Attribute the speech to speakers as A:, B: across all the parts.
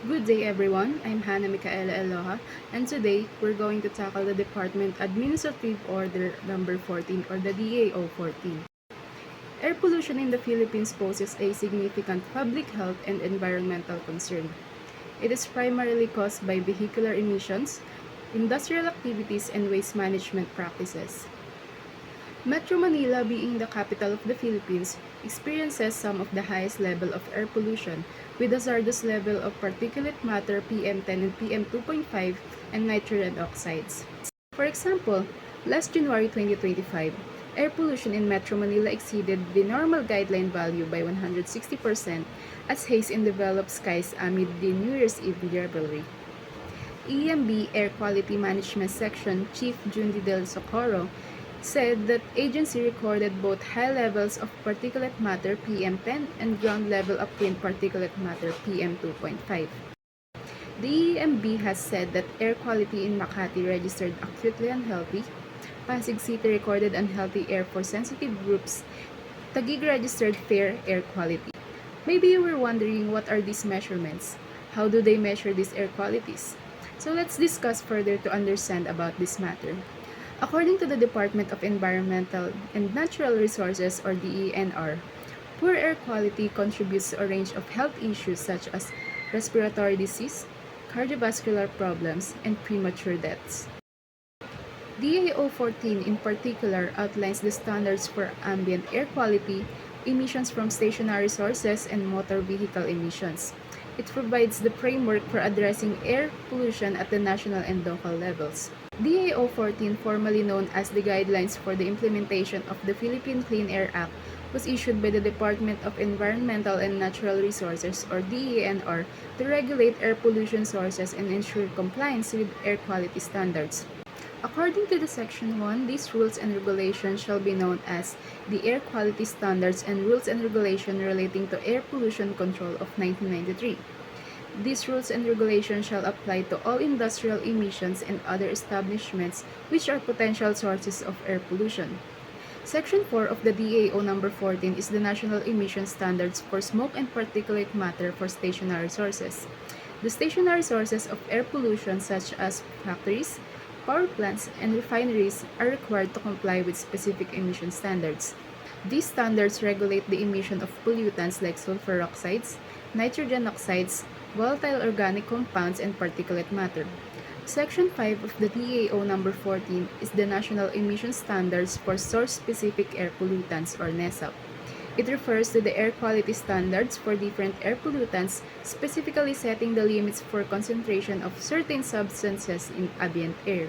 A: Good day everyone, I'm Hannah Micaela Eloha, and today we're going to tackle the Department Administrative Order Number 14 or the DAO 14. Air pollution in the Philippines poses a significant public health and environmental concern. It is primarily caused by vehicular emissions, industrial activities, and waste management practices. Metro Manila, being the capital of the Philippines, experiences some of the highest level of air pollution with hazardous level of particulate matter PM10 and PM2.5 and nitrogen oxides. For example, last January 2025, air pollution in Metro Manila exceeded the normal guideline value by 160% as haze in developed skies amid the New Year's Eve revelry. EMB Air Quality Management Section Chief Jundi Del Socorro said that agency recorded both high levels of particulate matter PM10 and ground level obtained particulate matter PM2.5. The EMB has said that air quality in Makati registered acutely unhealthy, Pasig City recorded unhealthy air for sensitive groups, Taguig registered fair air quality. Maybe you were wondering, what are these measurements? How do they measure these air qualities? So let's discuss further to understand about this matter. According to the Department of Environmental and Natural Resources or DENR, poor air quality contributes to a range of health issues such as respiratory disease, cardiovascular problems, and premature deaths. DAO 14 in particular outlines the standards for ambient air quality, emissions from stationary sources, and motor vehicle emissions. It provides the framework for addressing air pollution at the national and local levels. DAO 14, formerly known as the Guidelines for the Implementation of the Philippine Clean Air Act, was issued by the Department of Environmental and Natural Resources or DENR to regulate air pollution sources and ensure compliance with air quality standards. According to the Section 1, these rules and regulations shall be known as the Air Quality Standards and Rules and Regulations Relating to Air Pollution Control of 1993. These rules and regulations shall apply to all industrial emissions and other establishments which are potential sources of air pollution. Section 4 of the DAO number 14 is the National Emission Standards for Smoke and Particulate Matter for Stationary Sources. The stationary sources of air pollution such as factories, power plants, and refineries are required to comply with specific emission standards. These standards regulate the emission of pollutants like sulfur oxides, nitrogen oxides, volatile organic compounds, and particulate matter. Section 5 of the DAO number 14 is the National Emission Standards for Source-Specific Air Pollutants or NESAP. It refers to the air quality standards for different air pollutants, specifically setting the limits for concentration of certain substances in ambient air.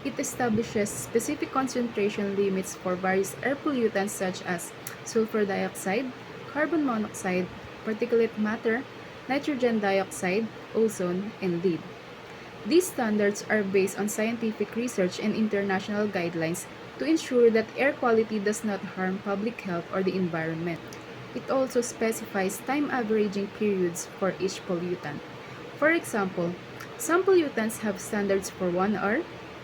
A: It establishes specific concentration limits for various air pollutants such as sulfur dioxide, carbon monoxide, particulate matter, nitrogen dioxide, ozone, and lead. These standards are based on scientific research and international guidelines to ensure that air quality does not harm public health or the environment. It also specifies time averaging periods for each pollutant. For example, some pollutants have standards for 1 hour,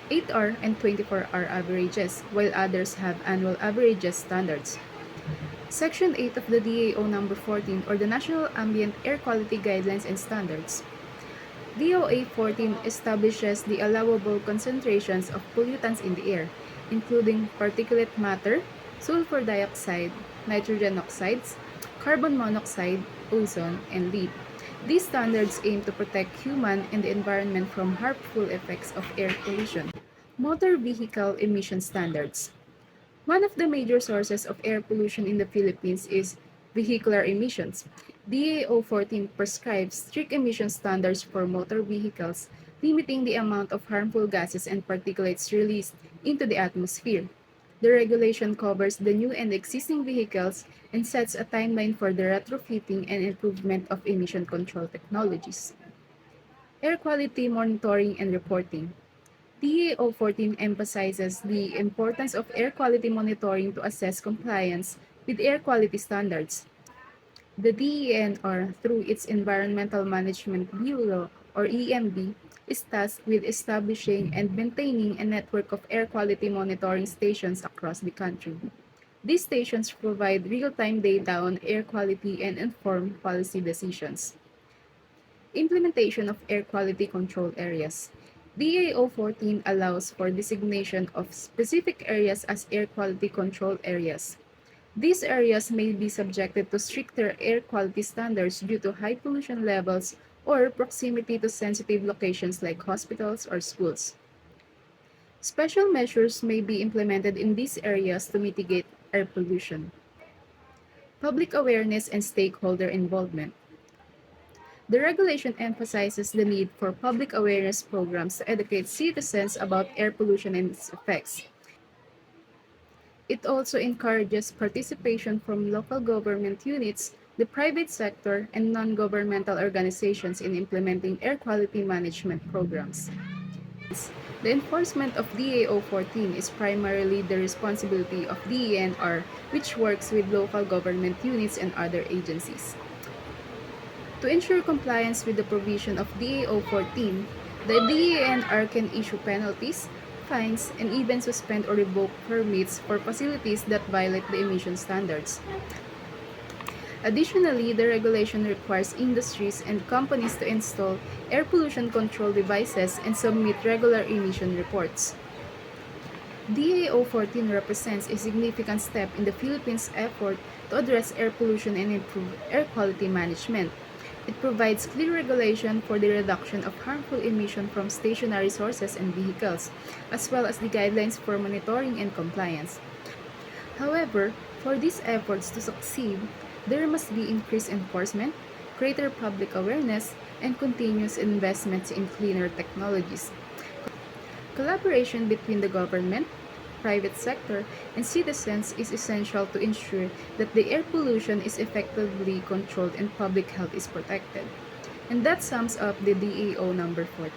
A: 8-hour, and 24-hour averages, while others have annual averages standards. Section 8 of the DAO number 14 or the National Ambient Air Quality Guidelines and Standards. DOA 14 establishes the allowable concentrations of pollutants in the air, including particulate matter, sulfur dioxide, nitrogen oxides, carbon monoxide, ozone, and lead. These standards aim to protect human and the environment from harmful effects of air pollution. Motor vehicle emission standards. One of the major sources of air pollution in the Philippines is vehicular emissions. DAO 14 prescribes strict emission standards for motor vehicles, limiting the amount of harmful gases and particulates released into the atmosphere. The regulation covers the new and existing vehicles and sets a timeline for the retrofitting and improvement of emission control technologies. Air quality monitoring and reporting. DAO 14 emphasizes the importance of air quality monitoring to assess compliance with air quality standards. The DENR, through its Environmental Management Bureau or EMB, is tasked with establishing and maintaining a network of air quality monitoring stations across the country. These stations provide real-time data on air quality and inform policy decisions. Implementation of air quality control areas. DAO 14 allows for designation of specific areas as air quality control areas. These areas may be subjected to stricter air quality standards due to high pollution levels or proximity to sensitive locations like hospitals or schools. Special measures may be implemented in these areas to mitigate air pollution. Public awareness and stakeholder involvement. The regulation emphasizes the need for public awareness programs to educate citizens about air pollution and its effects. It also encourages participation from local government units, the private sector, and non-governmental organizations in implementing air quality management programs. The enforcement of DAO 14 is primarily the responsibility of DENR, which works with local government units and other agencies. To ensure compliance with the provision of DAO 14, the DENR can issue penalties, fines, and even suspend or revoke permits for facilities that violate the emission standards. Additionally, the regulation requires industries and companies to install air pollution control devices and submit regular emission reports. DAO 14 represents a significant step in the Philippines' effort to address air pollution and improve air quality management. It provides clear regulation for the reduction of harmful emission from stationary sources and vehicles, as well as the guidelines for monitoring and compliance. However, for these efforts to succeed, there must be increased enforcement, greater public awareness, and continuous investments in cleaner technologies. Collaboration between the government, private sector, and citizens is essential to ensure that the air pollution is effectively controlled and public health is protected. And that sums up the DAO number 40.